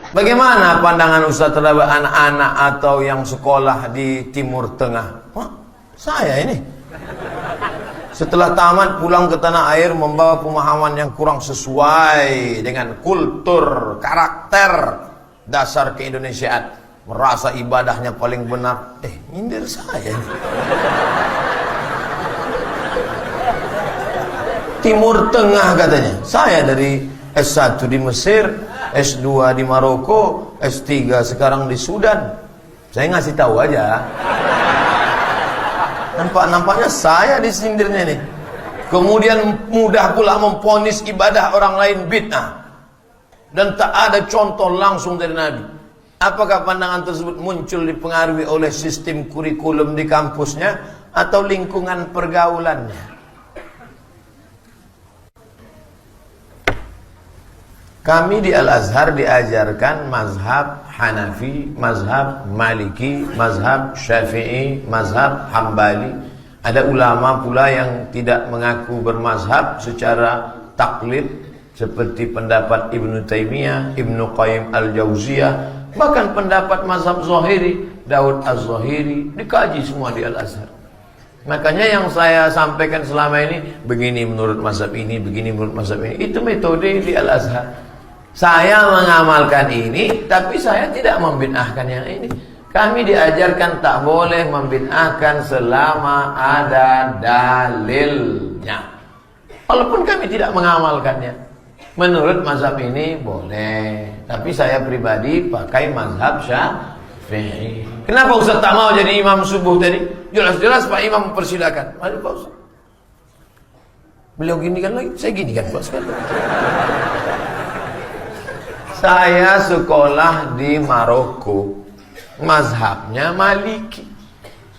Bagaimana pandangan Ustaz terhadap anak-anak atau yang sekolah di Timur Tengah? Wah, saya ini setelah tamat pulang ke tanah air membawa pemahaman yang kurang sesuai dengan kultur, karakter dasar keindonesiaan, merasa ibadahnya paling benar. Nyindir saya ini. Timur Tengah katanya. Saya dari S1 di Mesir, S2 di Maroko, S3 sekarang di Sudan. Saya ngasih tahu aja. Nampaknya saya disindirnya nih. Kemudian mudah pula memvonis ibadah orang lain bid'ah. Dan tak ada contoh langsung dari Nabi. Apakah pandangan tersebut muncul dipengaruhi oleh sistem kurikulum di kampusnya atau lingkungan pergaulannya? Kami di Al-Azhar diajarkan mazhab Hanafi, mazhab Maliki, mazhab Syafi'i, mazhab Hambali. Ada ulama pula yang tidak mengaku bermazhab secara taklid, seperti pendapat Ibnu Taimiyah, Ibnu Qayyim Al-Jauziyah, bahkan pendapat mazhab Zahiri, Daud Az-Zahiri, dikaji semua di Al-Azhar. Makanya yang saya sampaikan selama ini, begini menurut mazhab ini, begini menurut mazhab ini, itu metode di Al-Azhar. Saya mengamalkan ini, tapi saya tidak membid'ahkan yang ini. Kami diajarkan tak boleh membid'ahkan selama ada dalilnya. Walaupun kami tidak mengamalkannya. Menurut mazhab ini boleh, tapi saya pribadi pakai mazhab Syafi'i. Kenapa Ustaz tak mau jadi imam subuh tadi? Jelas-jelas Pak Imam mempersilakan. Mari Pak Ustaz. Beliau ginikan lagi, saya ginikan Pak Ustaz. Saya sekolah di Maroko, mazhabnya Maliki.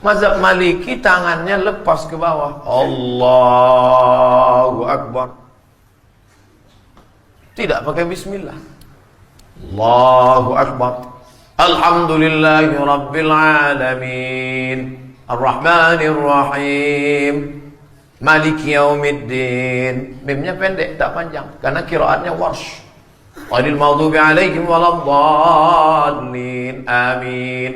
Mazhab Maliki tangannya lepas ke bawah. Allahu Akbar. Tidak pakai bismillah. Allahu Akbar. Alhamdulillahi Rabbil Alamin. Ar-Rahmanir Rahim. Maliki Yaumiddin. Mimnya pendek, tak panjang. Karena qiraatnya warsh. Ghairil maghdubi alaihim waladdallin. Amin.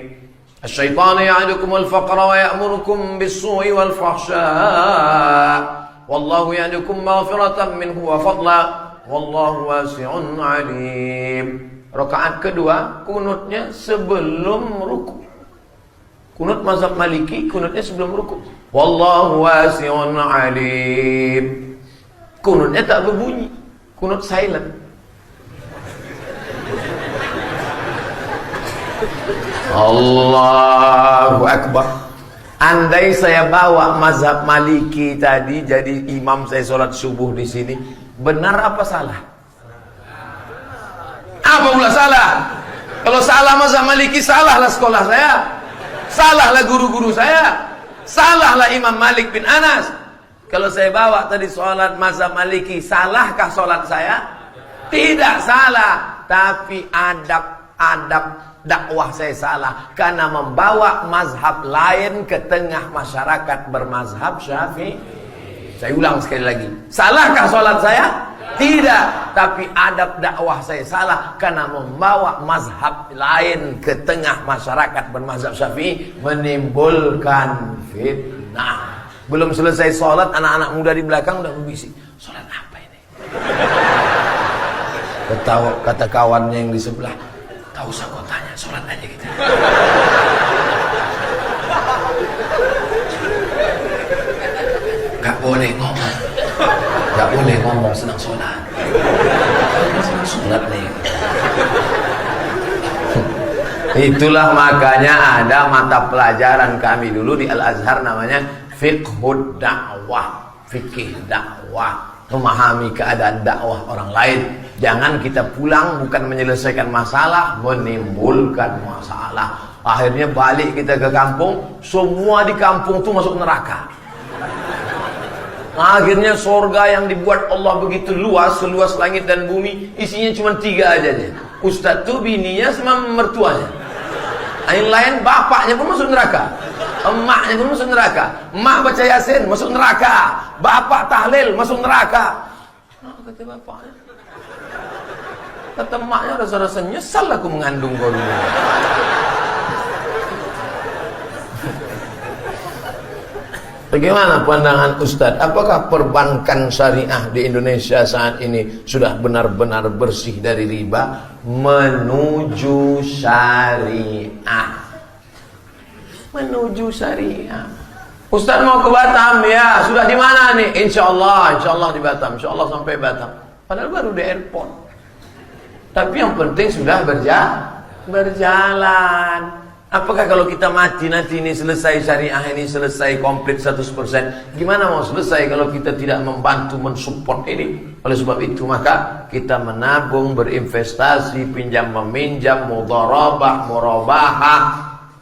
Asy-syaitanu ya'idukumul faqra wa ya'murukum bis-su'i wal fahsya'. Wallahu ya'idukum maghfiratan minhu wa fadla. Wallahu wasi'un 'alim. Rakaat kedua kunutnya sebelum ruku. Kunut mazhab Maliki kunutnya sebelum ruku. Wallahu wasi'un 'alim. Kunutnya tak berbunyi. Kunut silent. Allahu Akbar. Andai saya bawa mazhab Maliki tadi jadi imam saya sholat subuh di sini, benar apa salah? Apa pula salah? Kalau salah mazhab Maliki, salahlah sekolah saya, salahlah guru-guru saya, salahlah Imam Malik bin Anas. Kalau saya bawa tadi sholat mazhab Maliki, salahkah sholat saya? Tidak salah, tapi adab dakwah saya salah karena membawa mazhab lain ke tengah masyarakat bermazhab Syafi'i. Saya ulang sekali lagi, salahkah sholat saya? Tidak, tapi adab dakwah saya salah karena membawa mazhab lain ke tengah masyarakat bermazhab Syafi'i, menimbulkan fitnah. Belum selesai sholat, anak-anak muda di belakang udah berbisik, sholat apa ini? Kata kawannya yang di sebelah, tak usah kau tanya, sholat aja kita. Gak boleh ngomong. Gak boleh ngomong, sedang sholat. Sedang sholat nih. Itulah makanya ada mata pelajaran kami dulu di Al-Azhar namanya Fiqhud Dakwah. Fikih dakwah. Memahami keadaan dakwah orang lain. Jangan kita pulang bukan menyelesaikan masalah, menimbulkan masalah. Akhirnya balik kita ke kampung, semua di kampung tuh masuk neraka. Akhirnya surga yang dibuat Allah begitu luas, seluas langit dan bumi, isinya cuma 3 aja deh. Ustadz tuh bininya sama mertuanya. Yang lain bapaknya pun masuk neraka, emaknya pun masuk neraka. Emak baca Yasin masuk neraka, bapak tahlil masuk neraka. Kata bapaknya, Kata emaknya, rasa-rasa nyesal aku mengandung kau dulu. Bagaimana pandangan Ustadz? Apakah perbankan syariah di Indonesia saat ini sudah benar-benar bersih dari riba menuju syariah? Menuju syariah. Ustadz mau ke Batam, ya. Sudah di mana nih? Insya Allah di Batam. Insya Allah sampai Batam. Padahal baru di airport. Tapi yang penting sudah berjalan. Apakah kalau kita mati nanti ini selesai syariah ini selesai komplit 100%? Gimana mau selesai kalau kita tidak membantu mensupport ini? Oleh sebab itu maka kita menabung, berinvestasi, pinjam meminjam, mudharabah, murabahah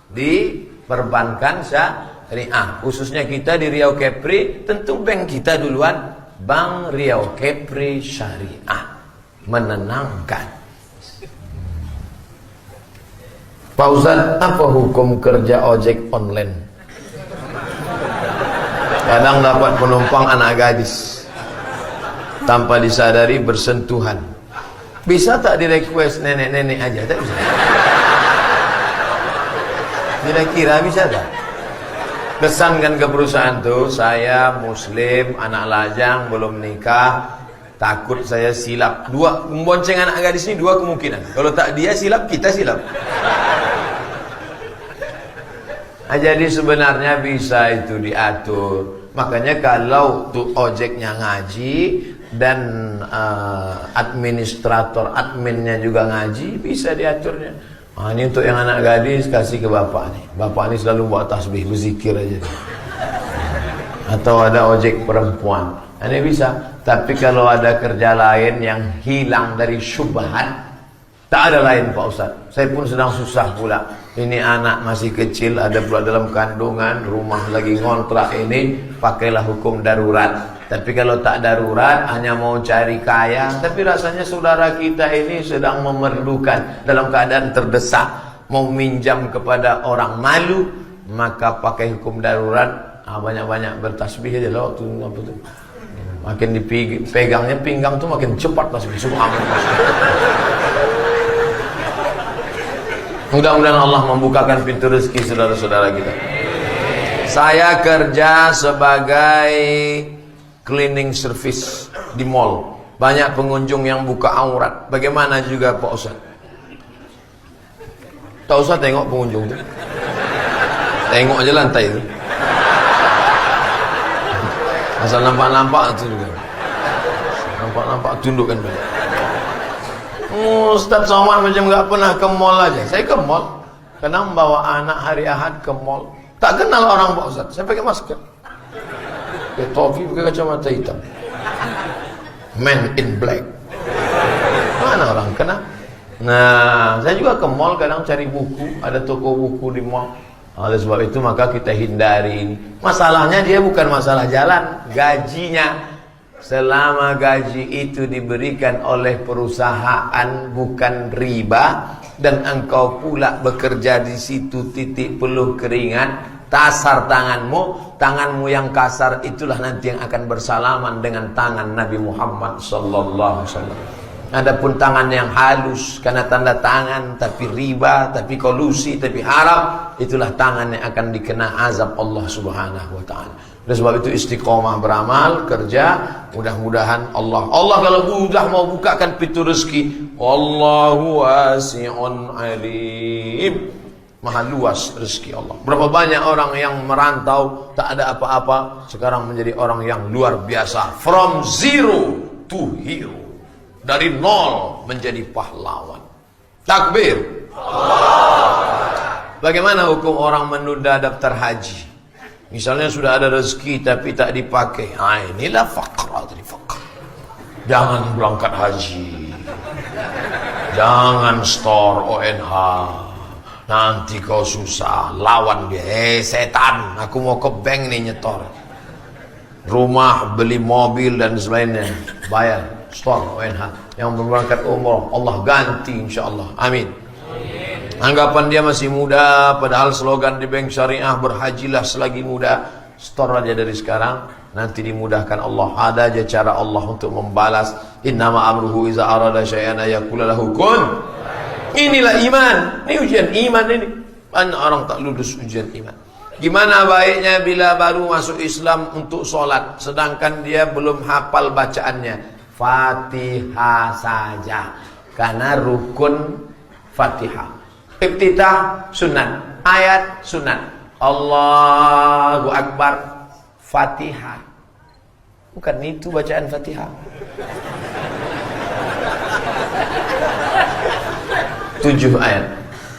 di perbankan syariah. Khususnya kita di Riau Kepri, tentu bank kita duluan, Bank Riau Kepri Syariah. Menenangkan. Pak Ustadz, apa hukum kerja ojek online? Kadang dapat penumpang anak gadis, tanpa disadari bersentuhan. Bisa tak di-request nenek-nenek aja? Tak bisa. Kira-kira bisa tak? Kesankan ke perusahaan tuh, saya muslim, anak lajang, belum nikah, takut saya silap. Membonceng anak gadis ini dua kemungkinan. Kalau tak dia silap, kita silap. Jadi sebenarnya bisa itu diatur. Makanya kalau tuh ojeknya ngaji dan adminnya juga ngaji, bisa diaturnya. Ini untuk yang anak gadis kasih ke bapak nih. Bapak ini selalu buat tasbih, berzikir aja. Atau ada ojek perempuan, ini bisa. Tapi kalau ada kerja lain yang hilang dari syubhat, tak ada lain Pak Ustaz. Saya pun sedang susah pula. Ini anak masih kecil, ada pula dalam kandungan, rumah lagi ngontrak ini, pakailah hukum darurat. Tapi kalau tak darurat, hanya mau cari kaya, tapi rasanya saudara kita ini sedang memerlukan, dalam keadaan terdesak, mau minjam kepada orang malu, maka pakai hukum darurat. Banyak-banyak bertasbih aja lah waktu apa tuh. Makin dipegangnya pinggang tuh makin cepat tasbih. Subhanallah. Mudah-mudahan Allah membukakan pintu rezeki saudara-saudara kita. Saya kerja sebagai cleaning service di mall. Banyak pengunjung yang buka aurat. Bagaimana juga Pak Ustaz? Tak usah tengok pengunjung itu. Tengok aja lantai itu. Asal nampak-nampak itu juga. Nampak-nampak tundukkan banyak. Ustaz Somad macam enggak pernah ke mall aja. Saya ke mall, kadang bawa anak hari Ahad ke mall. Tak kenal orang Pak Ustaz. Saya pakai masker. Pakai topi, pakai kacamata hitam. Man in black. Mana orang kenal? Nah, saya juga ke mall kadang cari buku. Ada toko buku di mall. Oleh sebab itu maka kita hindari ini. Masalahnya dia bukan masalah jalan, gajinya. Selama gaji itu diberikan oleh perusahaan bukan riba, dan engkau pula bekerja di situ titik peluh keringat, kasar tanganmu yang kasar itulah nanti yang akan bersalaman dengan tangan Nabi Muhammad sallallahu alaihi wasallam. Adapun tangan yang halus karena tanda tangan tapi riba, tapi kolusi, tapi haram, itulah tangan yang akan dikena azab Allah Subhanahu wa taala. Oleh sebab itu istiqomah beramal, kerja, mudah-mudahan Allah kalau sudah mau bukakan pintu rezeki, Allahu wasi'un alim. Maha luas rezeki Allah. Berapa banyak orang yang merantau tak ada apa-apa, sekarang menjadi orang yang luar biasa. From zero to hero. Dari nol menjadi pahlawan. Takbir. Bagaimana hukum orang menunda daftar haji? Misalnya sudah ada rezeki tapi tak dipakai. Inilah faqra dari faqr. Jangan berangkat haji. Jangan store ONH. Nanti kau susah. Lawan dia. Setan, aku mau ke bank nih nyetor. Rumah, beli mobil dan sebagainya. Bayar. Store ONH. Yang berangkat umroh, Allah ganti insyaAllah. Amin. Anggapan dia masih muda, padahal slogan di bank syariah, berhajilah selagi muda. Store aja dari sekarang. nanti dimudahkan Allah. Ada aja cara Allah untuk membalas. Innama amruhu iza arada syai'an yaqulu lahu kun. Inilah iman. Ini ujian iman ini. Banyak orang tak lulus ujian iman. Gimana baiknya bila baru masuk Islam untuk sholat, sedangkan dia belum hafal bacaannya? Fatihah saja, karena rukun Fatihah. Iftitah sunat, ayat sunat. Allahu Akbar, Fatihah. Bukan itu bacaan Fatihah. 7 ayat.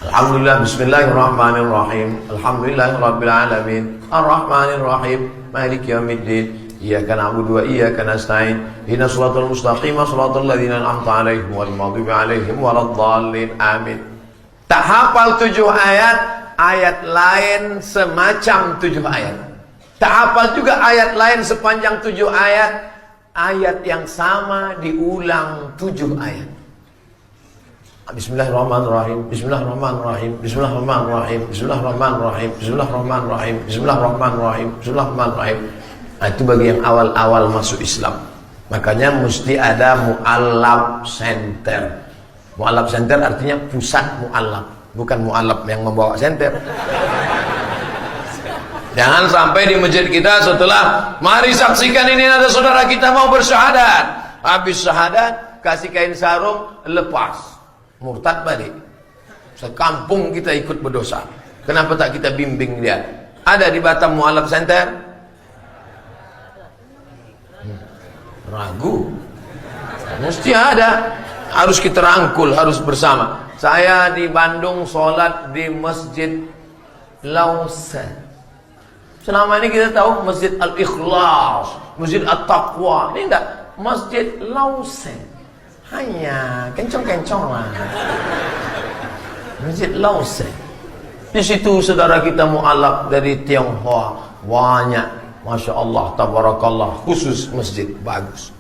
Alhamdulillah, bismillahirrahmanirrahim. Alhamdulillahirabbil alamin. Arrahmanirrahim. Maliki yaumiddin. Iyyaka na'budu wa iyyaka nasta'in. Ihdinas shiratal mustaqim, shiratal ladzina an'amta 'alaihim ghairil maghdubi 'alaihim waladdallin. Amin. Tak hafal 7 ayat, ayat lain semacam 7 ayat. Tak hafal juga ayat lain sepanjang 7 ayat, ayat yang sama diulang 7 ayat. Bismillahirrahmanirrahim. Bismillahirrahmanirrahim. Bismillahirrahmanirrahim. Bismillahirrahmanirrahim. Bismillahirrahmanirrahim. Bismillahirrahmanirrahim. Bismillahirrahmanirrahim. Nah, itu bagi yang awal-awal masuk Islam. Makanya mesti ada mu'allab center. Mu'allab center artinya pusat mu'allab, bukan mu'allab yang membawa center. Jangan sampai di masjid kita setelah mari saksikan ini ada saudara kita mau bersyahadat. Habis syahadat kasih kain sarung, lepas. Murtad balik. Sekampung kita ikut berdosa. Kenapa tak kita bimbing dia? Ada di Batam Mu'allab Center? Ragu. Mesti ada. Harus kita rangkul, harus bersama. Saya di Bandung sholat di Masjid Lausan. Selama ini kita tahu Masjid Al-Ikhlas, Masjid At-Taqwa. Ini enggak, Masjid Lausan. Hanya kencong-kencong lah. Masjid Lausan. Di situ saudara kita mu'alaf dari Tionghoa banyak, masya Allah, tabarakallah, khusus masjid bagus.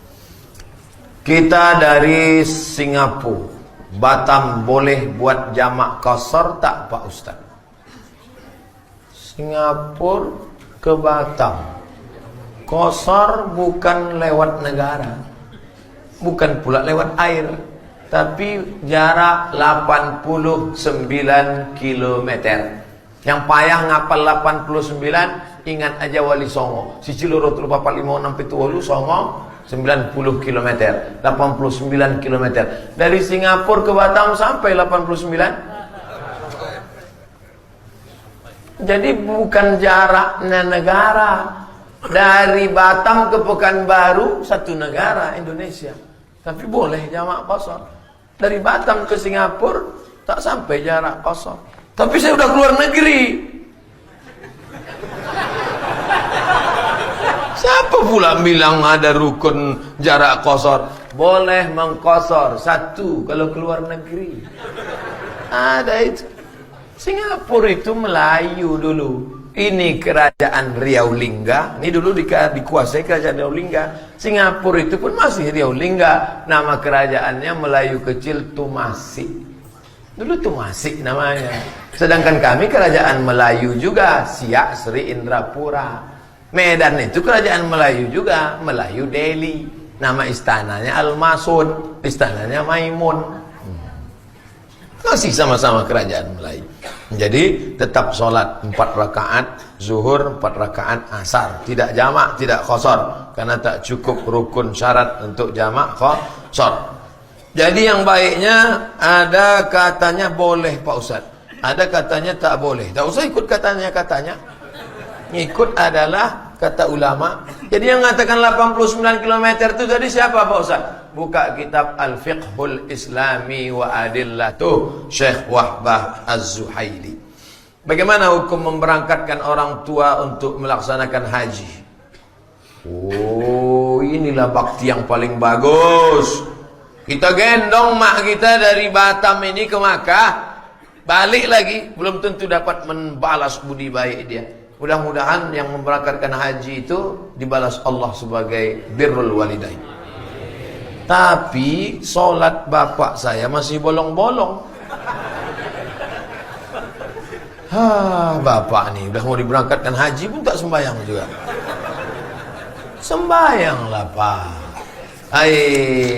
Kita dari Singapura, Batam boleh buat jamak qasar tak Pak Ustaz? Singapura ke Batam, qasar bukan lewat negara, bukan pula lewat air, tapi jarak 89 km. Yang payah ngapal 89, ingat aja Wali Songo. Si Ciloro 456 Songo 90 km, 89 km. Dari Singapura ke Batam sampai 89. Jadi bukan jaraknya negara. Dari Batam ke Pekanbaru satu negara Indonesia. Tapi boleh jamak qasar. Dari Batam ke Singapura tak sampai jarak qasar. Tapi saya udah keluar negeri. Siapa pula bilang ada rukun jarak qasar? Boleh mengqasar satu kalau keluar negeri. Ada itu. Singapura itu Melayu dulu. Ini kerajaan Riau Lingga. Ini dulu dikuasai kerajaan Riau Lingga. Singapura itu pun masih Riau Lingga. Nama kerajaannya Melayu kecil Tumasik. Dulu Tumasik namanya. Sedangkan kami kerajaan Melayu juga, Siak Sri Indrapura. Medan itu kerajaan Melayu juga, Melayu Delhi. Nama istananya Al-Masun, istananya Maimun. Masih sama-sama kerajaan Melayu. Jadi tetap sholat 4 rakaat zuhur, 4 rakaat asar, tidak jamak, tidak qasar, karena tak cukup rukun syarat untuk jamak qasar. Jadi yang baiknya ada katanya boleh Pak Ustaz, ada katanya tak boleh. Tak usah ikut katanya. Ikut adalah kata ulama. Jadi yang mengatakan 89 km itu tadi siapa Pak Ustaz? Buka kitab Al-Fiqhul Islami wa Adillatuh Syekh Wahbah Az-Zuhaili. Bagaimana hukum memberangkatkan orang tua untuk melaksanakan haji? Oh, inilah bakti yang paling bagus. Kita gendong mak kita dari Batam ini ke Makkah, balik lagi, belum tentu dapat membalas budi baik dia. Mudah-mudahan yang memberangkatkan haji itu dibalas Allah sebagai birrul walidain. Tapi solat bapak saya masih bolong-bolong. Bapak nih udah mau diberangkatkan haji pun tak sembahyang juga. Sembayanglah Pak. Hai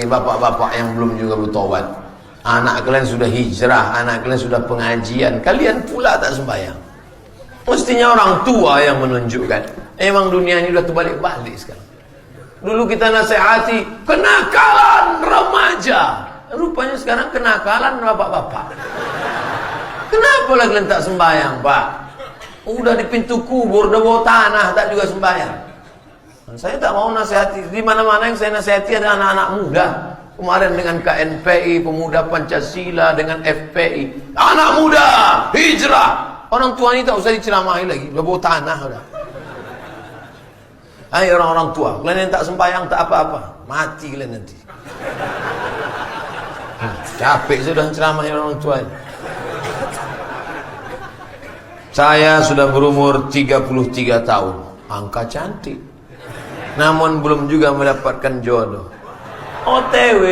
bapak-bapak yang belum juga bertobat. Anak kalian sudah hijrah, anak kalian sudah pengajian, kalian pula tak sembayang. Mestinya orang tua yang menunjukkan. Emang dunia ini sudah terbalik-balik sekarang. Dulu kita nasihati kenakalan remaja, rupanya sekarang kenakalan bapak-bapak. Kenapa lagi kalian tak sembayang Pak? Udah di pintu kubur, udah bawa tanah, tak juga sembayang. Saya tak mau nasihati. Di mana-mana yang saya nasihati ada anak-anak muda. Kemarin dengan KNPI, Pemuda Pancasila, dengan FPI. Anak muda, hijrah. Orang tua ini tak usah diceramahi lagi. Udah bawa tanah udah. Hai orang-orang tua, kalian yang tak sembahyang tak apa-apa. Mati kalian nanti. Capek sudah ceramahi orang tua ini. Saya sudah berumur 33 tahun. Angka cantik. Namun belum juga mendapatkan jodoh. OTW.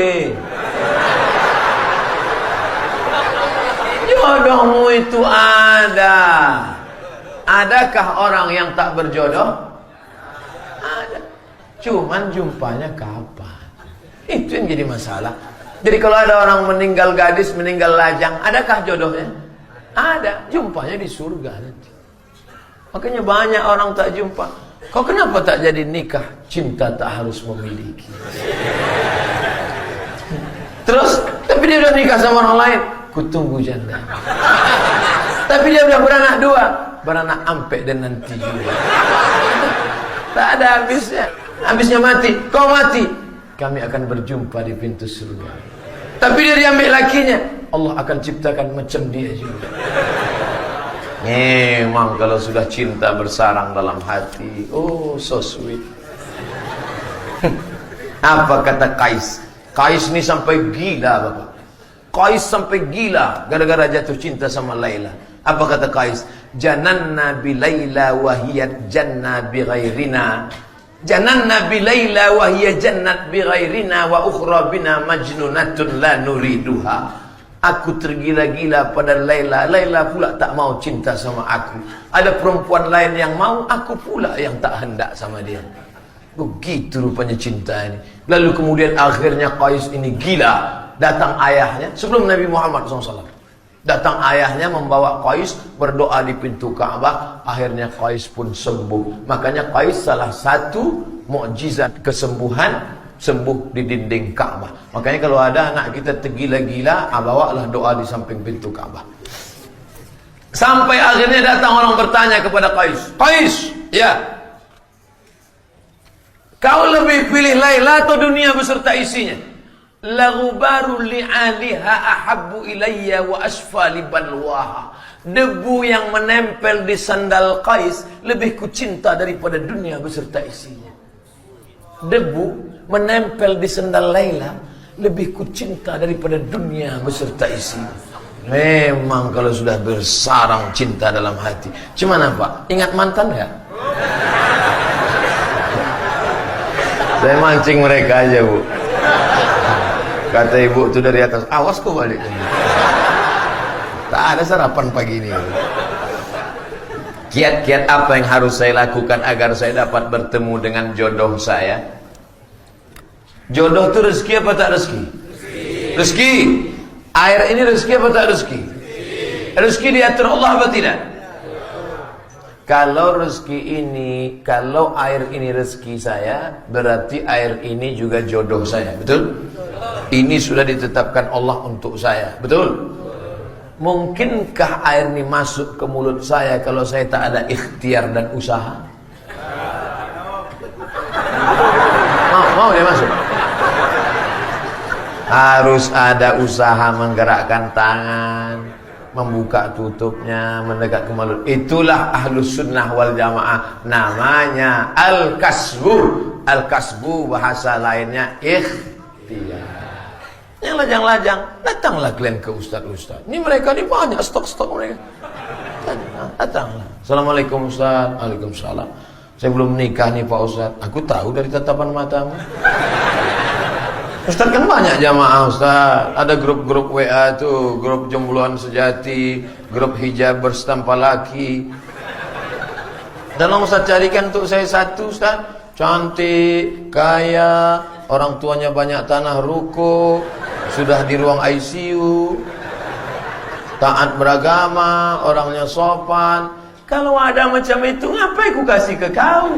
Jodohmu itu ada. Adakah orang yang tak berjodoh? Ada. Cuman jumpanya kapan? Itu yang jadi masalah. Jadi kalau ada orang meninggal gadis, meninggal lajang, adakah jodohnya? Ada. Jumpanya di surga nanti. Makanya banyak orang tak jumpa. Kau kenapa tak jadi nikah? Cinta tak harus memiliki. Terus, tapi dia udah nikah sama orang lain. Kutunggu janda. Tapi dia udah beranak 2. Beranak ampek dan nanti juga. Tak ada habisnya. Habisnya mati. Kau mati. Kami akan berjumpa di pintu surga. Tapi dia diambil lakinya. Allah akan ciptakan macam dia juga. Memang kalau sudah cinta bersarang dalam hati, oh so sweet. Apa kata Qais? Qais ini sampai gila Bapak. Qais sampai gila gara-gara jatuh cinta sama Laila. Apa kata Qais? Jananna bi Laila wa hiya janna bi ghairina. Jananna bi Laila wa hiya jannat bi ghairina wa ukhra bina majnunatun la nuriduha. Aku tergila-gila pada Laila. Laila pula tak mau cinta sama aku. Ada perempuan lain yang mau, aku pula yang tak hendak sama dia. Begitu rupanya cinta ini. Lalu kemudian akhirnya Qais ini gila. Datang ayahnya sebelum Nabi Muhammad SAW. Datang ayahnya membawa Qais berdoa di pintu Ka'bah. Akhirnya Qais pun sembuh. Makanya Qais salah satu mukjizat kesembuhan, sembuh di dinding Ka'bah. Makanya kalau ada anak kita tergila-gila, bawalah doa di samping pintu Ka'bah. Sampai akhirnya datang orang bertanya kepada Qais. Qais, ya, kau lebih pilih Laila atau dunia beserta isinya? Laghubaru li'aliha ahabbu ilayya wa asfa libalwaha. Debu yang menempel di sandal Qais lebih kucinta daripada dunia beserta isinya. Debu menempel di sendal Laila lebih kucinta daripada dunia beserta isinya. Memang kalau sudah bersarang cinta dalam hati. Cuman apa? Ingat mantan ya? Saya mancing mereka aja Bu. Kata ibu itu dari atas, awas kok balik. Tak ada sarapan pagi ini. Kiat-kiat apa yang harus saya lakukan agar saya dapat bertemu dengan jodoh saya? Jodoh itu rezeki apa tak rezeki? Rezeki. Air ini rezeki apa tak rezeki? Rezeki diatur Allah apa tidak? Kalau rezeki ini, kalau air ini rezeki saya, berarti air ini juga jodoh saya, betul? Ini sudah ditetapkan Allah untuk saya, betul? Mungkinkah air ini masuk ke mulut saya kalau saya tak ada ikhtiar dan usaha? Mau dia masuk? Harus ada usaha menggerakkan tangan, membuka tutupnya, mendekat ke mulut. Itulah ahlus sunnah wal jamaah. Namanya al-kasbu. Al-kasbu bahasa lainnya ikhtiar. Yang lajang-lajang, datanglah kalian ke ustaz-ustaz. Ini mereka ini banyak stok-stok mereka. Datanglah. Assalamualaikum Ustaz. Waalaikumsalam. Saya belum nikah nih Pak Ustaz. Aku tahu dari tatapan matamu. Ustaz kan banyak jamaah Ustaz. Ada grup-grup WA tuh, grup jombloan sejati, grup hijab bersetampa laki. Tolong Ustaz carikan untuk saya satu Ustaz cantik, kaya, orang tuanya banyak tanah ruko, sudah di ruang ICU, taat beragama, orangnya sopan. Kalau ada macam itu, ngapain ku kasih ke kau?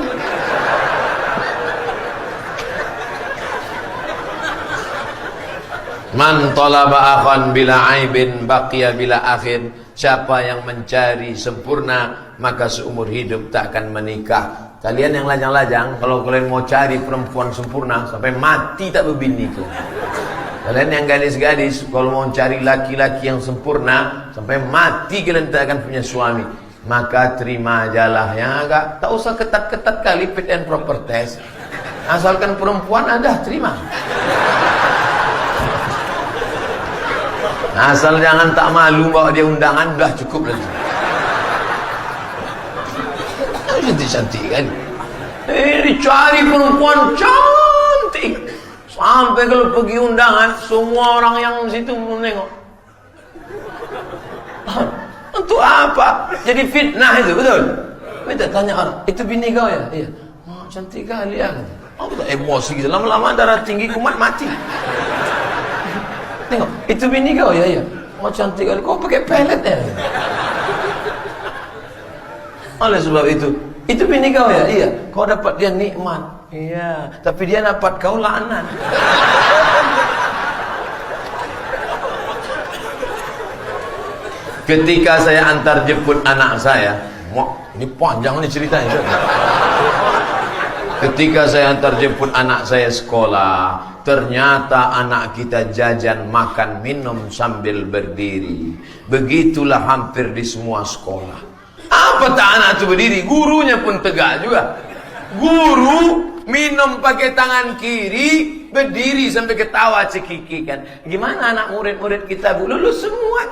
Man talaba akhan bila aibin baqiya bila akhin. Siapa yang mencari sempurna, maka seumur hidup tak akan menikah. Kalian yang lajang-lajang, kalau kalian mau cari perempuan sempurna, sampai mati tak berbini kau. Kalian yang gadis-gadis, kalau mau cari laki-laki yang sempurna, sampai mati kalian tak akan punya suami. Maka terima ajalah yang agak, tak usah ketat-ketat kali fit and proper test. Asalkan perempuan ada, terima. Asal jangan tak malu bawa dia undangan, dah cukup lagi. Cantik-cantik kan. Dicari perempuan cantik. Sampai kalau pergi undangan, semua orang yang di situ menengok. Untuk apa? Jadi fitnah itu, betul? Minta tanya orang, itu bini kau ya? Iya. Oh, cantik kali ya. Oh, betul, emosi gitu. Lama-lama darah tinggi kumat mati. Tengok, itu bini kau ya? Iya. Oh, cantik kali. Kau pakai pelet ya? Oleh sebab itu bini kau ya? Iya. Kau dapat dia nikmat. Iya. Tapi dia dapat kau laknat. Ketika saya antar jemput anak saya, ini panjang nih ceritanya. Ketika saya antar jemput anak saya sekolah, ternyata anak kita jajan, makan, minum sambil berdiri. Begitulah hampir di semua sekolah. Apa tak anak itu berdiri? Gurunya pun tegak juga. Guru minum pakai tangan kiri, berdiri sampai ketawa cekiki kan. Gimana anak murid-murid kita bu? Lulus semua.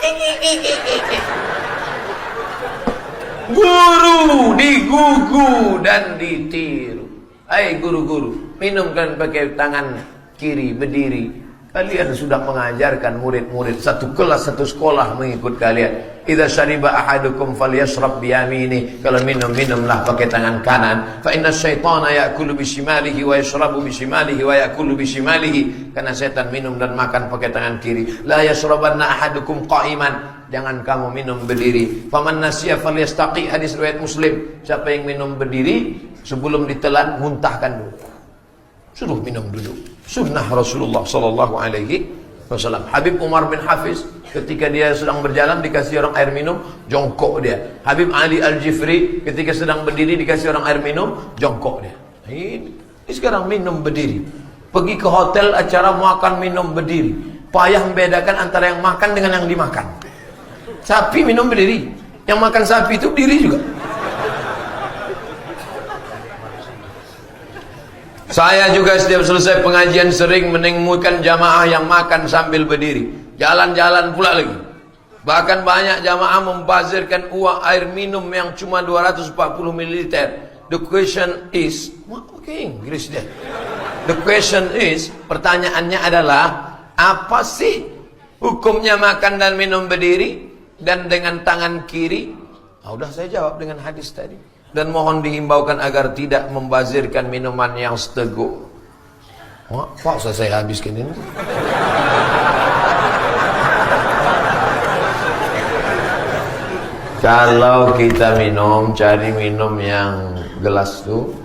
Guru digugu dan ditiru. Hai guru-guru, minumkan pakai tangan kiri, berdiri. Kalian sudah mengajarkan murid-murid satu kelas, satu sekolah mengikut kalian. Idza syariba ahadukum falyashrab biyamini. Kalau minumlah pakai tangan kanan. Fa inna syaitana ya'kulu bishimalihi wa yashrabu bishimalihi wa ya'kulu bishimalihi. Karena setan minum dan makan pakai tangan kiri. La yashrabanna ahadukum qa'iman. Jangan kamu minum berdiri. Faman nasiya falyastaqi. Hadis riwayat Muslim. Siapa yang minum berdiri, sebelum ditelan muntahkan dulu. Suruh minum dulu. Sunnah Rasulullah sallallahu alaihi wasallam. Habib Umar bin Hafiz ketika dia sedang berjalan dikasih orang air minum, jongkok dia. Habib Ali Al-Jifri ketika sedang berdiri dikasih orang air minum, jongkok dia. Ini sekarang minum berdiri. Pergi ke hotel acara makan minum berdiri. Payah membedakan antara yang makan dengan yang dimakan. Sapi minum berdiri, yang makan sapi itu berdiri juga. Saya juga setiap selesai pengajian sering menemukan jamaah yang makan sambil berdiri. Jalan-jalan pula lagi. Bahkan banyak jamaah membazirkan uang air minum yang cuma 240 ml. The question is, okay, Inggris dia. The question is, pertanyaannya adalah, apa sih hukumnya makan dan minum berdiri dan dengan tangan kiri? Udah saya jawab dengan hadis tadi. Dan mohon dihimbaukan agar tidak membazirkan minuman yang seteguk. Pak, saya habiskan ini. Kalau kita minum, cari minum yang gelas tuh,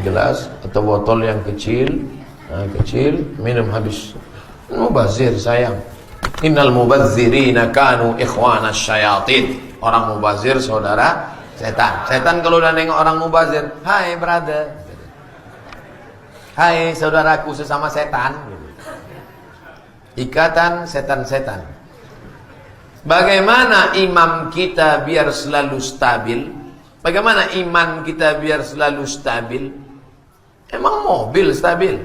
gelas atau botol yang kecil, minum habis. Mubazir sayang. Innal mubazzirina kanu ikhwana syayatin. Orang mubazir saudara setan. Setan kalau udah nengok orang mubazir, hai brother, hai saudaraku sesama setan. Ikatan setan-setan. Bagaimana imam kita biar selalu stabil? Bagaimana iman kita biar selalu stabil? Emang mobil stabil?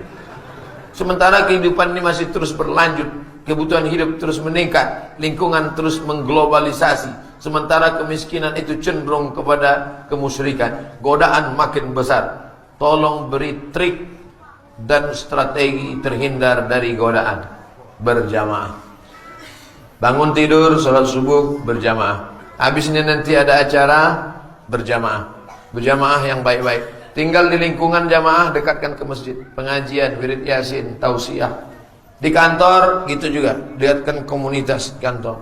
Sementara kehidupan ini masih terus berlanjut, kebutuhan hidup terus meningkat, lingkungan terus mengglobalisasi. Sementara kemiskinan itu cenderung kepada kemusyrikan, godaan makin besar. Tolong beri trik dan strategi terhindar dari godaan. Berjamaah. Bangun tidur, sholat subuh, berjamaah. Habis ini nanti ada acara, berjamaah. Berjamaah yang baik-baik. Tinggal di lingkungan jamaah, dekatkan ke masjid. Pengajian, wirid yasin, tausiah. Di kantor, gitu juga. Dekatkan komunitas kantor.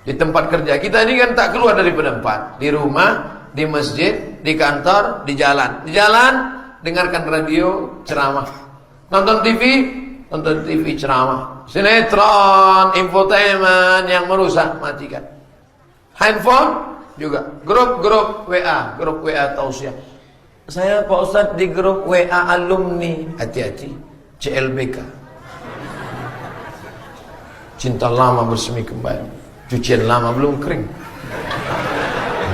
Di tempat kerja. Kita ini kan tak keluar dari tempat. Di rumah, di masjid, di kantor, di jalan. Di jalan, dengarkan radio, ceramah. Nonton TV ceramah. Sinetron, infotainment yang merusak, matikan. Handphone juga. Grup WA tausiah. Saya Pak Ustadz di grup WA alumni. Hati-hati, CLBK. Cinta lama bersemi kembali. Cucian lama belum kering.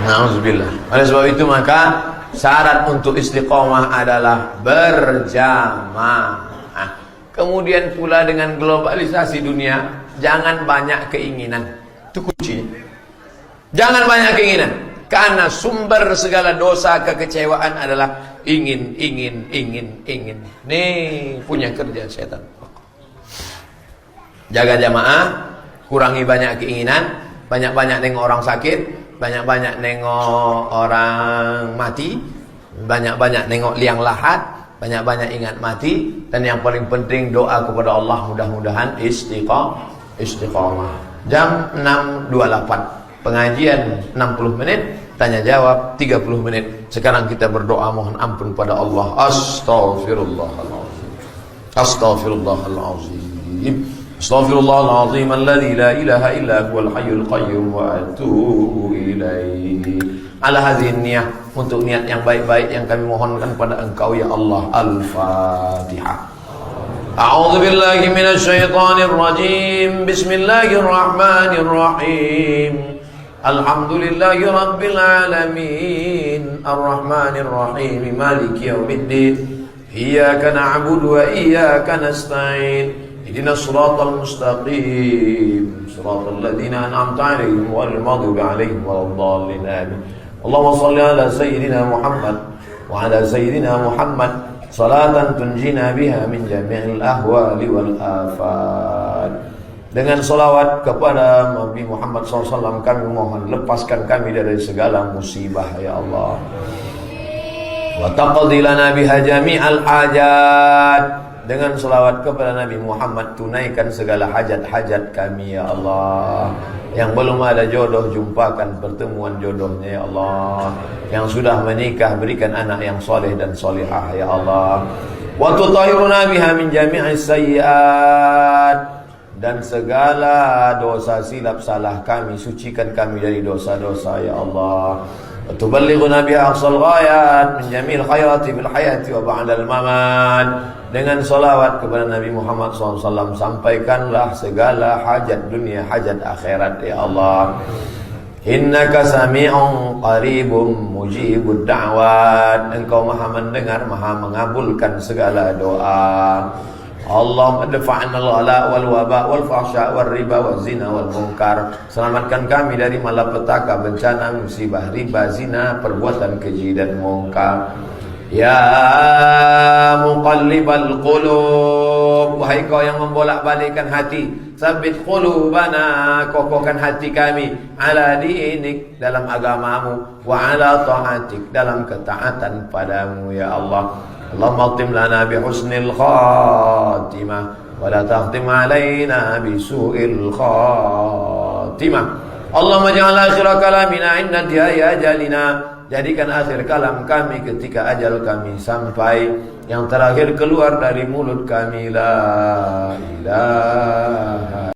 Nauzubillah. Oleh sebab itu maka syarat untuk istiqomah adalah berjamaah. Kemudian pula dengan globalisasi dunia, jangan banyak keinginan. Itu kuncinya. Jangan banyak keinginan. Karena sumber segala dosa kekecewaan adalah ingin. Nih punya kerja setan. Jaga jamaah, kurangi banyak keinginan, banyak-banyak nengok orang sakit, banyak-banyak nengok orang mati, banyak-banyak nengok liang lahat, banyak-banyak ingat mati, dan yang paling penting doa kepada Allah, mudah-mudahan istiqomah. Jam 6.28. Pengajian 60 menit, tanya jawab 30 menit. Sekarang kita berdoa mohon ampun pada Allah. Astaghfirullahaladzim. Astaghfirullahaladzim. Astaghfirullahaladzim alladzi la ilaha illa huwal hayyul qayyum wa atubu ilaihi. Ala hadhihi niyah, untuk niat yang baik-baik yang kami mohonkan pada Engkau ya Allah. Al-Fatihah. A'udzu billahi minasy syaithanir rajim. Bismillahirrahmanirrahim. Alhamdulillahi rabbil alamin. Arrahmanir rahim. Maliki yaumiddin. Iyyaka na'budu wa iyyaka nasta'in. Ihdinas siratal mustaqim. Siratal ladzina an'amta 'alaihim ghairil maghdubi 'alaihim waladdallin. Amin. Allahumma shalli ala sayyidina Muhammad wa ala sayyidina Muhammad salatan tunjina biha min jami'il ahwali wal afat. Dengan salawat kepada Nabi Muhammad SAW kami mohon lepaskan kami dari segala musibah ya Allah. Wa taqdi lana biha jami'al hajat. Dengan salawat kepada Nabi Muhammad tunaikan segala hajat-hajat kami ya Allah. Yang belum ada jodoh jumpakan pertemuan jodohnya ya Allah. Yang sudah menikah berikan anak yang soleh dan solihah ya Allah. Wa tutahhiruna biha min jami'is sayyi'at. Dan segala dosa silap salah kami, sucikan kami dari dosa-dosa ya Allah. Tuballighuna biha aqsal ghayat min jamil khairati fil hayati wa ba'dal mamat. Dengan salawat kepada Nabi Muhammad SAW sampaikanlah segala hajat dunia, hajat akhirat ya Allah. Innaka sami'un qaribun mujibud da'wat. Engkau maha mendengar, maha mengabulkan segala doa. Allahumma dafa'na al-ghala wal waba wal fahsya wal riba wal zina wal munkar. Selamatkan kami dari malapetaka, bencana, musibah, riba, zina, perbuatan keji dan munkar. Ya muqallibal qulub, wahai kau yang membolak-balikkan hati, sabit qulubana, kokohkan hati kami, ala dinik, dalam agamamu, wa ala ta'atik, dalam ketaatan padamu ya Allah. Allahumma khtim lana bi husnil khatimah wa la takhtim alaina bi su'il khatimah. Allahumma ja'al akhir kalamina inna intihai ajalina. Jadikan akhir kalam kami ketika ajal kami sampai, yang terakhir keluar dari mulut kami la ilaha